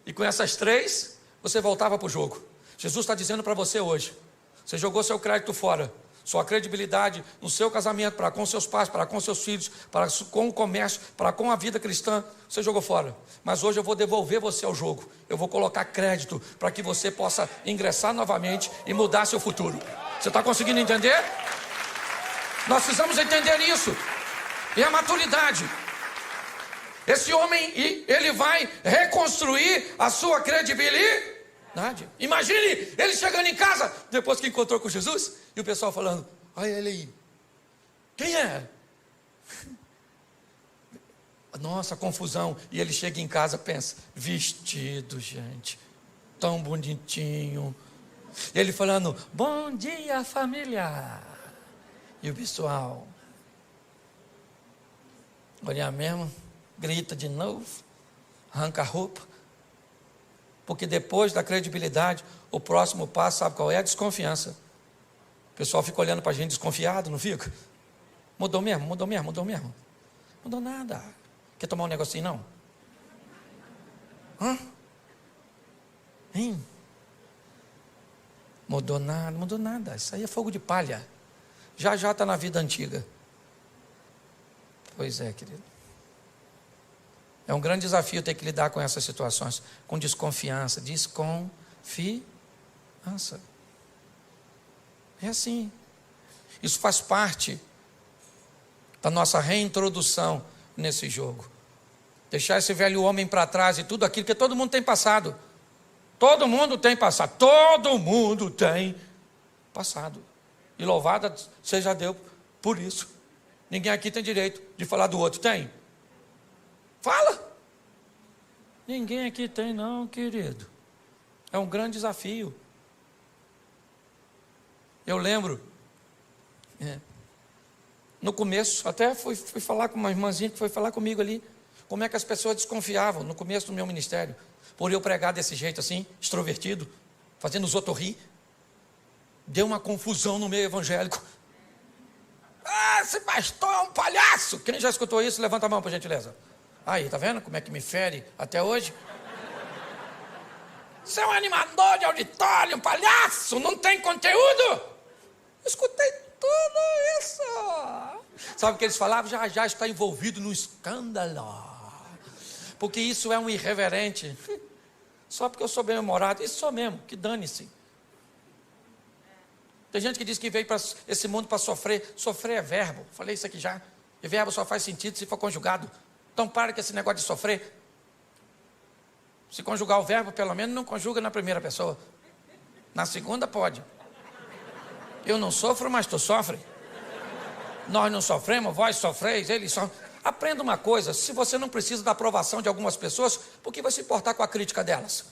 E com essas 3, você voltava para o jogo. Jesus está dizendo para você hoje: você jogou seu crédito fora, sua credibilidade no seu casamento, para com seus pais, para com seus filhos, para com o comércio, para com a vida cristã, você jogou fora. Mas hoje eu vou devolver você ao jogo. Eu vou colocar crédito para que você possa ingressar novamente e mudar seu futuro. Você está conseguindo entender? Nós precisamos entender isso. E a maturidade. Esse homem, ele vai reconstruir a sua credibilidade. Imagine ele chegando em casa, depois que encontrou com Jesus, e o pessoal falando: olha ele aí, quem é? Nossa, confusão. E ele chega em casa, pensa: vestido, gente, tão bonitinho. Ele falando: bom dia, família. E o pessoal: olha mesmo, grita de novo, arranca a roupa. Porque depois da credibilidade, o próximo passo, sabe qual é? A desconfiança. O pessoal fica olhando para a gente desconfiado, não fica? Mudou mesmo, mudou mesmo, mudou mesmo. Mudou nada. Quer tomar um negocinho, não? Hã? Hein? Mudou nada, mudou nada. Isso aí é fogo de palha. Já está na vida antiga. Pois é, querido. É um grande desafio ter que lidar com essas situações, com desconfiança. Desconfiança. É assim. Isso faz parte da nossa reintrodução nesse jogo. Deixar esse velho homem para trás e tudo aquilo que todo mundo tem passado. Todo mundo tem passado. Todo mundo tem passado. E louvada seja Deus por isso. Ninguém aqui tem direito de falar do outro. Tem? Fala. Ninguém aqui tem não, querido. É um grande desafio. Eu lembro, no começo, até fui falar com uma irmãzinha que foi falar comigo ali, como é que as pessoas desconfiavam no começo do meu ministério, por eu pregar desse jeito assim, extrovertido, fazendo os outros rir. Deu uma confusão no meio evangélico. Ah, esse pastor é um palhaço. Quem já escutou isso, levanta a mão, por gentileza. Aí, tá vendo como é que me fere até hoje? Você é um animador de auditório, um palhaço, não tem conteúdo. Escutei tudo isso. Sabe o que eles falavam? Já está envolvido no escândalo. Porque isso é um irreverente. Só porque eu sou bem-humorado. Isso sou mesmo, que dane-se. Tem gente que diz que veio para esse mundo para sofrer. Sofrer é verbo. Falei isso aqui já. E verbo só faz sentido se for conjugado. Então para com esse negócio de sofrer. Se conjugar o verbo, pelo menos não conjuga na primeira pessoa. Na segunda pode. Eu não sofro, mas tu sofre. Nós não sofremos, vós sofreis, eles sofrem. Aprenda uma coisa: se você não precisa da aprovação de algumas pessoas, por que vai se importar com a crítica delas?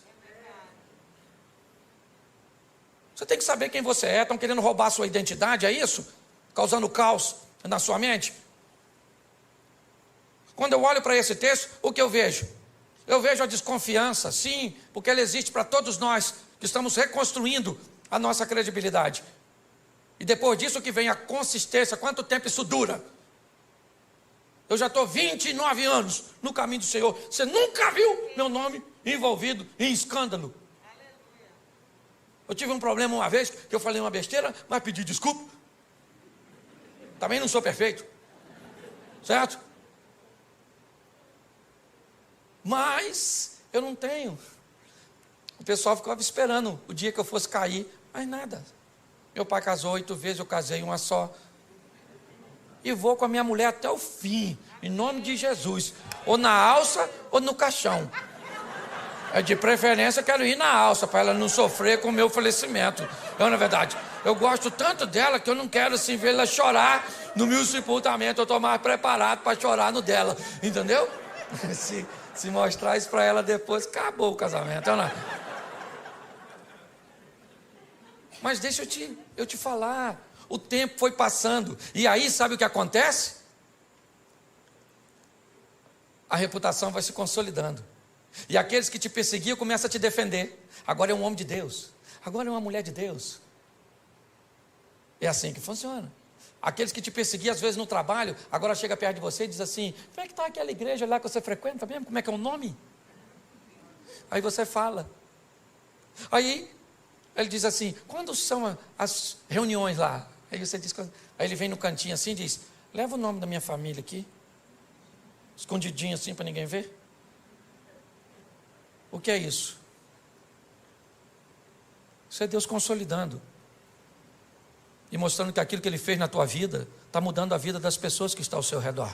Você tem que saber quem você é. Estão querendo roubar a sua identidade, é isso? Causando caos na sua mente. Quando eu olho para esse texto, o que eu vejo? Eu vejo a desconfiança, sim, porque ela existe para todos nós que estamos reconstruindo a nossa credibilidade. E depois disso que vem a consistência. Quanto tempo isso dura? Eu já estou 29 anos no caminho do Senhor. Você nunca viu meu nome envolvido em escândalo. Eu tive um problema uma vez, que eu falei uma besteira, mas pedi desculpa. Também não sou perfeito. Certo? Mas eu não tenho. O pessoal ficava esperando o dia que eu fosse cair, mas nada. Meu pai casou 8 vezes, eu casei uma só. E vou com a minha mulher até o fim, em nome de Jesus. Ou na alça ou no caixão. De preferência, quero ir na alça, para ela não sofrer com o meu falecimento. Não é verdade? Eu gosto tanto dela que eu não quero assim ver ela chorar no meu sepultamento. Eu estou mais preparado para chorar no dela. Entendeu? Se mostrar isso para ela depois, acabou o casamento. Não é? Mas deixa eu te falar. O tempo foi passando. E aí, sabe o que acontece? A reputação vai se consolidando. E aqueles que te perseguiam começam a te defender. Agora é um homem de Deus. Agora é uma mulher de Deus. É assim que funciona. Aqueles que te perseguiam às vezes no trabalho, agora chega perto de você e diz assim: como é que está aquela igreja lá que você frequenta mesmo? Como é que é o nome? Aí você fala. Aí ele diz assim: quando são as reuniões lá? Aí você diz, aí ele vem no cantinho assim e diz: leva o nome da minha família aqui. Escondidinho assim para ninguém ver. O que é isso? Isso é Deus consolidando. E mostrando que aquilo que Ele fez na tua vida está mudando a vida das pessoas que estão ao seu redor.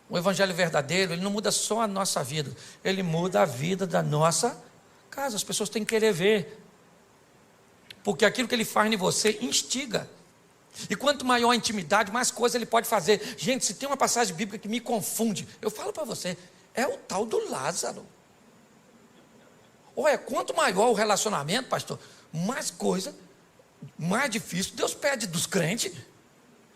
O Evangelho verdadeiro, ele não muda só a nossa vida, ele muda a vida da nossa casa. As pessoas têm que querer ver. Porque aquilo que Ele faz em você instiga. E quanto maior a intimidade, mais coisa Ele pode fazer. Gente, se tem uma passagem bíblica que me confunde, eu falo para você, é o tal do Lázaro. Olha, quanto maior o relacionamento, pastor, mais coisa, mais difícil Deus pede dos crentes.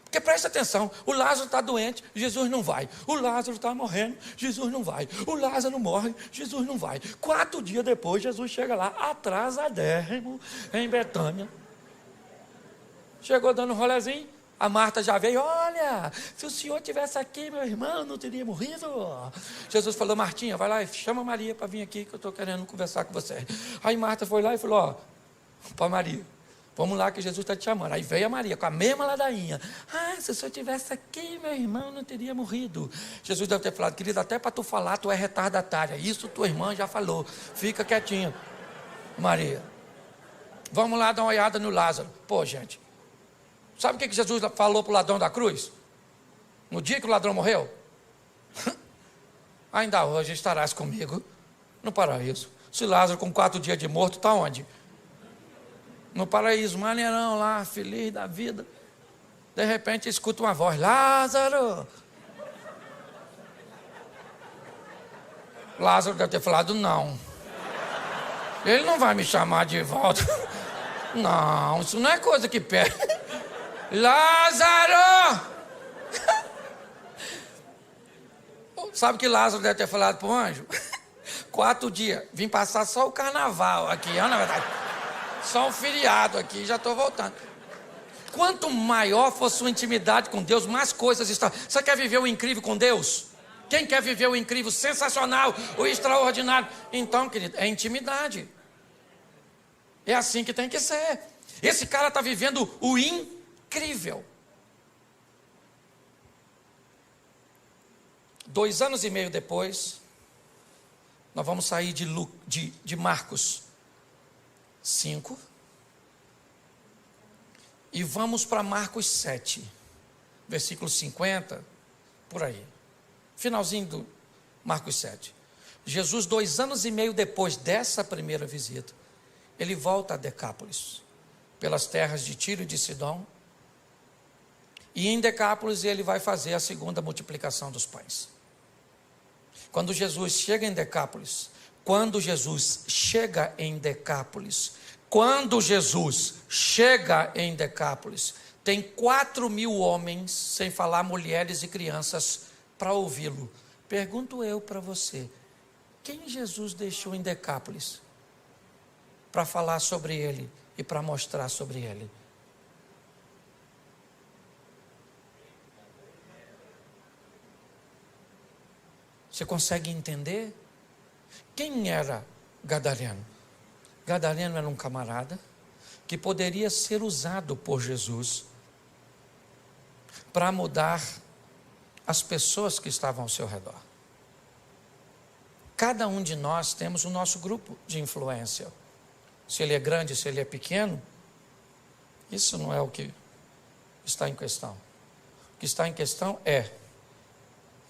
Porque presta atenção, o Lázaro está doente, Jesus não vai. O Lázaro está morrendo, Jesus não vai. O Lázaro morre, Jesus não vai. 4 dias depois, Jesus chega lá, atrasadérrimo, em Betânia. Chegou dando um rolezinho, a Marta já veio: olha, se o senhor tivesse aqui, meu irmão não teria morrido. Jesus falou: Martinha, vai lá e chama Maria para vir aqui, que eu estou querendo conversar com você. Aí Marta foi lá e falou: ó, para Maria, vamos lá que Jesus está te chamando. Aí veio a Maria com a mesma ladainha: ah, se o senhor tivesse aqui, meu irmão não teria morrido. Jesus deve ter falado: querida, até para tu falar, tu é retardatária. Isso tua irmã já falou, fica quietinha. Maria, vamos lá dar uma olhada no Lázaro. Pô, gente, sabe o que Jesus falou para o ladrão da cruz? No dia que o ladrão morreu? Ainda hoje estarás comigo no paraíso. Se Lázaro com 4 dias de morto, está onde? No paraíso, maneirão lá, feliz da vida. De repente escuta uma voz: Lázaro. Lázaro deve ter falado: não. Ele não vai me chamar de volta. Não, isso não é coisa que pede. Lázaro! Sabe o que Lázaro deve ter falado para o anjo? 4 dias, vim passar só o carnaval aqui, na verdade. Só um feriado aqui, já estou voltando. Quanto maior for sua intimidade com Deus, mais coisas estão. Você quer viver o incrível com Deus? Quem quer viver o incrível, sensacional, o extraordinário? Então, querido, é intimidade. É assim que tem que ser. Esse cara está vivendo o incrível. 2 anos e meio depois, nós vamos sair de Marcos 5 e vamos para Marcos 7, versículo 50, por aí. Finalzinho do Marcos 7. Jesus, 2 anos e meio depois dessa primeira visita, ele volta a Decápolis, pelas terras de Tiro e de Sidom. E em Decápolis ele vai fazer a segunda multiplicação dos pães. Quando Jesus chega em Decápolis, tem 4.000 homens, sem falar mulheres e crianças, para ouvi-lo. Pergunto eu para você, quem Jesus deixou em Decápolis para falar sobre ele e para mostrar sobre ele? Você consegue entender? Quem era Gadareno? Gadareno era um camarada que poderia ser usado por Jesus para mudar as pessoas que estavam ao seu redor. Cada um de nós temos o nosso grupo de influência. Se ele é grande, se ele é pequeno, Isso não é o que está em questão. O que está em questão é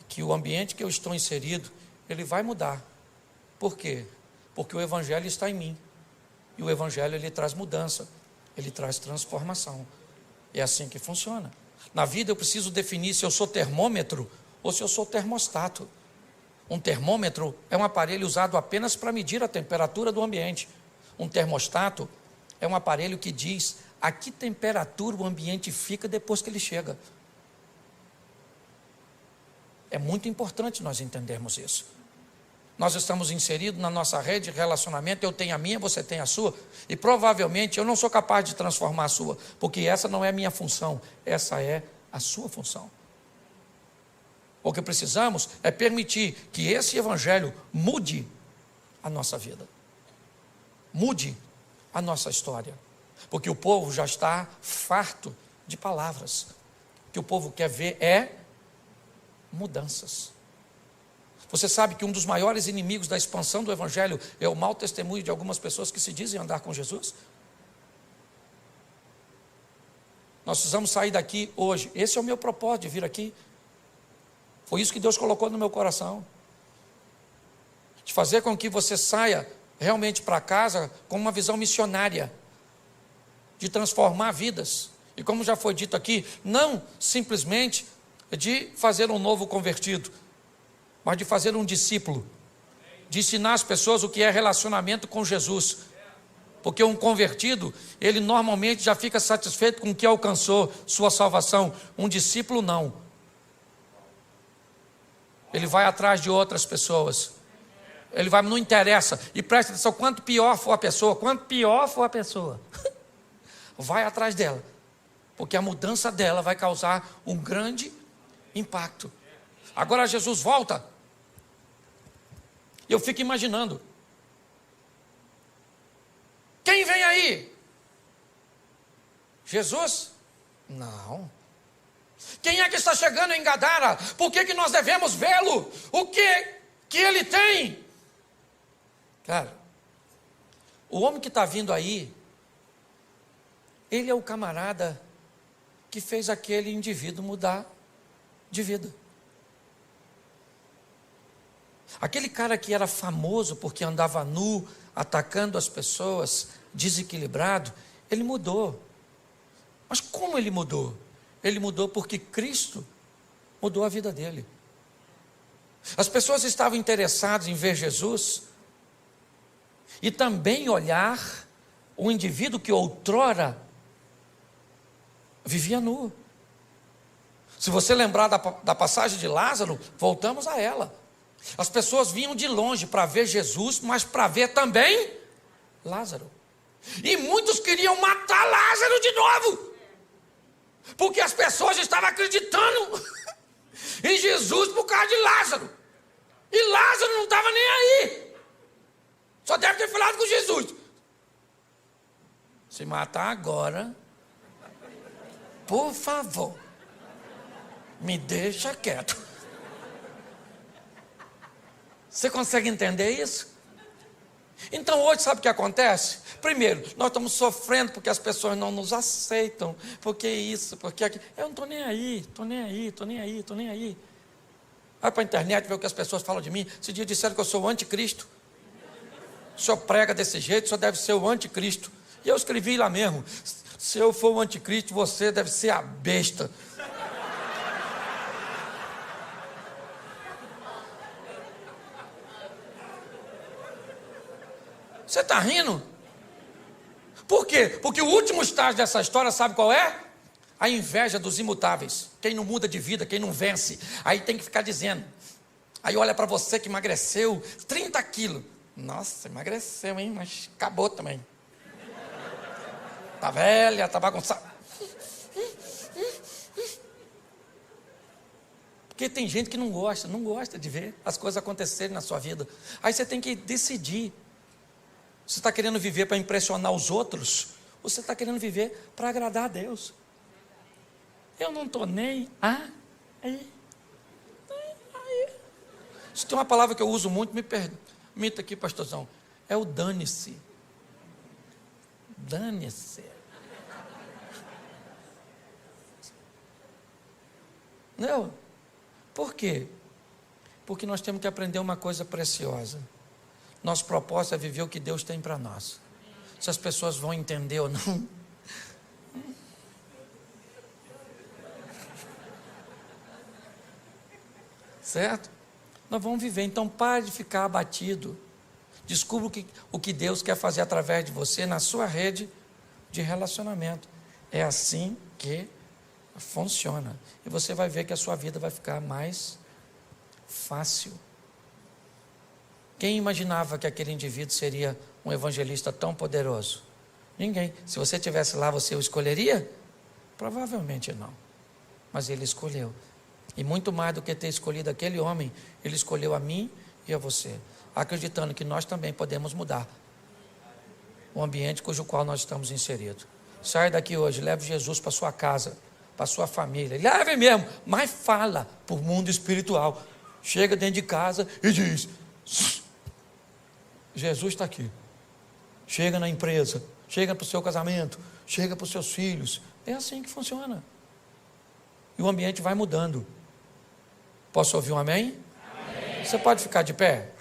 que o ambiente que eu estou inserido, ele vai mudar. Por quê? Porque o Evangelho está em mim. E o Evangelho, ele traz mudança, ele traz transformação. É assim que funciona. Na vida eu preciso definir se eu sou termômetro ou se eu sou termostato. Um termômetro é um aparelho usado apenas para medir a temperatura do ambiente. Um termostato é um aparelho que diz a que temperatura o ambiente fica depois que ele chega. É muito importante nós entendermos isso. Nós estamos inseridos na nossa rede de relacionamento, eu tenho a minha, você tem a sua, e provavelmente eu não sou capaz de transformar a sua, porque essa não é a minha função, essa é a sua função. O que precisamos é permitir que esse Evangelho mude a nossa vida, mude a nossa história, porque o povo já está farto de palavras. O que o povo quer ver é mudanças. Você sabe que um dos maiores inimigos da expansão do Evangelho é o mau testemunho de algumas pessoas que se dizem andar com Jesus? Nós precisamos sair daqui hoje. Esse é o meu propósito de vir aqui. Foi isso que Deus colocou no meu coração. De fazer com que você saia realmente para casa com uma visão missionária. De transformar vidas. E como já foi dito aqui, não simplesmente de fazer um novo convertido, mas de fazer um discípulo, de ensinar as pessoas o que é relacionamento com Jesus, porque um convertido, ele normalmente já fica satisfeito com o que alcançou, sua salvação. Um discípulo não, ele vai atrás de outras pessoas, ele vai, não interessa, e presta atenção, quanto pior for a pessoa, vai atrás dela, porque a mudança dela vai causar um grande impacto. Agora Jesus volta. Eu fico imaginando. Quem vem aí? Jesus? Não. Quem é que está chegando em Gadara? Por que nós devemos vê-lo? O que ele tem? Cara, o homem que está vindo aí, ele é o camarada que fez aquele indivíduo mudar de vida. Aquele cara que era famoso porque andava nu, atacando as pessoas, desequilibrado, ele mudou. Mas como ele mudou? Ele mudou porque Cristo mudou a vida dele. As pessoas estavam interessadas em ver Jesus e também olhar o indivíduo que outrora vivia nu. Se você lembrar da passagem de Lázaro, voltamos a ela. As pessoas vinham de longe para ver Jesus, mas para ver também Lázaro. E muitos queriam matar Lázaro de novo, porque as pessoas estavam acreditando em Jesus por causa de Lázaro. E Lázaro não estava nem aí. Só deve ter falado com Jesus. Se matar agora, por favor, me deixa quieto. Você consegue entender isso? Então hoje sabe o que acontece? Primeiro, nós estamos sofrendo porque as pessoas não nos aceitam, porque isso, porque aquilo. Eu não estou nem aí, estou nem aí, estou nem aí, estou nem aí. Vai para a internet ver o que as pessoas falam de mim. Esse dia disseram que eu sou o anticristo. O senhor prega desse jeito, o senhor deve ser o anticristo. E eu escrevi lá mesmo, se eu for o anticristo, você deve ser a besta. Você está rindo? Por quê? Porque o último estágio dessa história, sabe qual é? A inveja dos imutáveis. Quem não muda de vida, quem não vence. Aí tem que ficar dizendo. Aí olha para você que emagreceu 30 quilos. Nossa, emagreceu, hein? Mas acabou também. Tá velha, tá bagunçada. Porque tem gente que não gosta de ver as coisas acontecerem na sua vida. Aí você tem que decidir. Você está querendo viver para impressionar os outros? Ou você está querendo viver para agradar a Deus? Eu não estou nem aí. Se tem uma palavra que eu uso muito, me permita aqui, pastorzão. É o dane-se. Dane-se. Não. Por quê? Porque nós temos que aprender uma coisa preciosa. Nosso propósito é viver o que Deus tem para nós. Se as pessoas vão entender ou não. Certo? Nós vamos viver. Então pare de ficar abatido. Descubra o que Deus quer fazer através de você na sua rede de relacionamento. É assim que funciona. E você vai ver que a sua vida vai ficar mais fácil. Quem imaginava que aquele indivíduo seria um evangelista tão poderoso? Ninguém. Se você estivesse lá, você o escolheria? Provavelmente não. Mas ele escolheu. E muito mais do que ter escolhido aquele homem, ele escolheu a mim e a você, acreditando que nós também podemos mudar o ambiente cujo qual nós estamos inseridos. Saia daqui hoje, leve Jesus para sua casa, para sua família. Leve mesmo, mas fala para o mundo espiritual. Chega dentro de casa e diz: Jesus está aqui. Chega na empresa, chega para o seu casamento, chega para os seus filhos. É assim que funciona. E o ambiente vai mudando. Posso ouvir um amém? Amém. Você pode ficar de pé?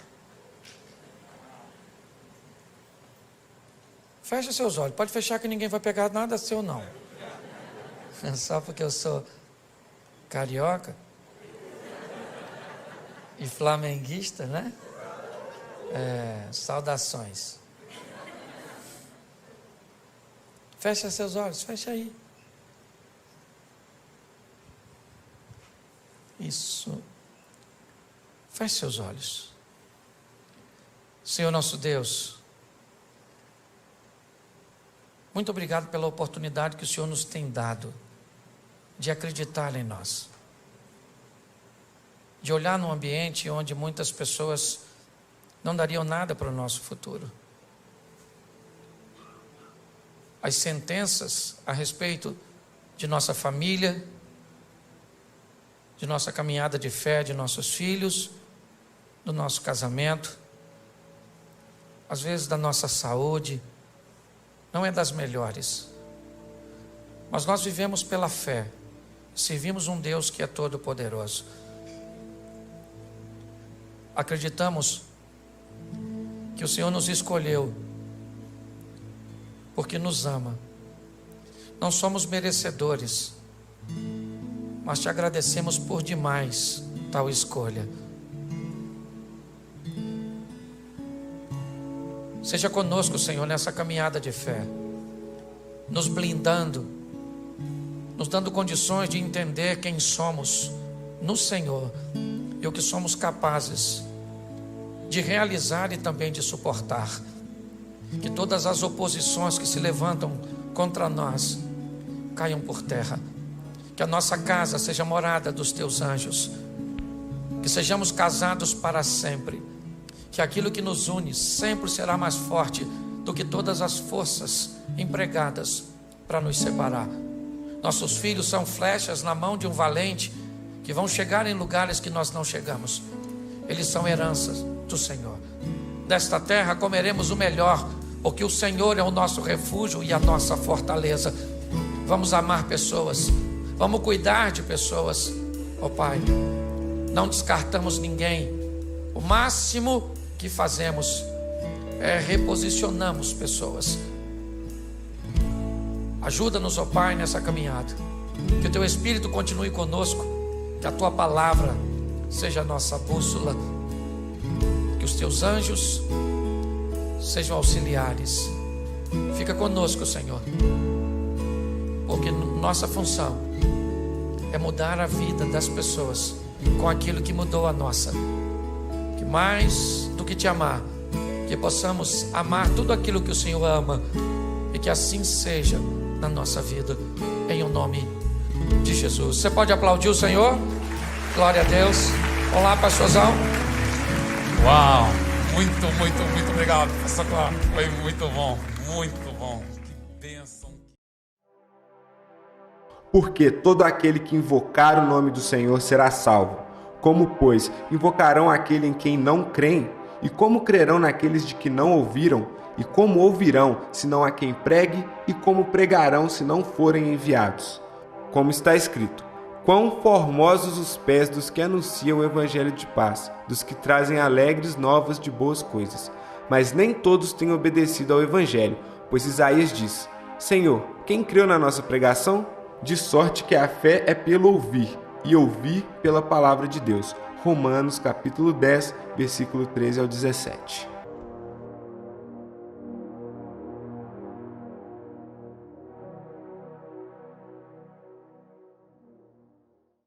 Feche seus olhos. Pode fechar que ninguém vai pegar nada seu não. Só porque eu sou carioca e flamenguista, né? Saudações. Feche seus olhos, fecha aí. Isso. Feche seus olhos. Senhor nosso Deus, muito obrigado pela oportunidade que o Senhor nos tem dado de acreditar em nós, de olhar num ambiente onde muitas pessoas não dariam nada para o nosso futuro. As sentenças a respeito de nossa família, de nossa caminhada de fé, de nossos filhos, do nosso casamento, às vezes da nossa saúde, não é das melhores. Mas nós vivemos pela fé, servimos um Deus que é todo-poderoso. Acreditamos que o Senhor nos escolheu porque nos ama. Não somos merecedores, mas te agradecemos por demais tal escolha. Seja conosco, Senhor, nessa caminhada de fé, nos blindando, nos dando condições de entender quem somos no Senhor e o que somos capazes de realizar e também de suportar. Que todas as oposições que se levantam contra nós caiam por terra. Que a nossa casa seja morada dos teus anjos. Que sejamos casados para sempre. Que aquilo que nos une sempre será mais forte do que todas as forças empregadas para nos separar. Nossos filhos são flechas na mão de um valente que vão chegar em lugares que nós não chegamos. Eles são heranças do Senhor. Desta terra comeremos o melhor, porque o Senhor é o nosso refúgio e a nossa fortaleza. Vamos amar pessoas, vamos cuidar de pessoas, ó Pai. Não descartamos ninguém. O máximo que fazemos é reposicionamos pessoas. Ajuda-nos, ó Pai, nessa caminhada. Que o Teu Espírito continue conosco. Que a Tua palavra seja a nossa bússola. Que os Teus anjos sejam auxiliares. Fica conosco, Senhor. Porque nossa função é mudar a vida das pessoas com aquilo que mudou a nossa. Que mais do que te amar, que possamos amar tudo aquilo que o Senhor ama, e que assim seja na nossa vida, em o nome de Jesus. Você pode aplaudir o Senhor? Glória a Deus. Olá, pastorzão. Uau, muito obrigado, pastor Cláudio. Foi muito bom. Que bênção. Porque todo aquele que invocar o nome do Senhor será salvo. Como, pois, invocarão aquele em quem não creem? E como crerão naqueles de que não ouviram? E como ouvirão, senão a quem pregue? E como pregarão, se não forem enviados? Como está escrito: Quão formosos os pés dos que anunciam o evangelho de paz, dos que trazem alegres novas de boas coisas. Mas nem todos têm obedecido ao evangelho, pois Isaías diz: Senhor, quem creu na nossa pregação? De sorte que a fé é pelo ouvir, e ouvir pela palavra de Deus. Romanos capítulo 10, versículo 13 ao 17.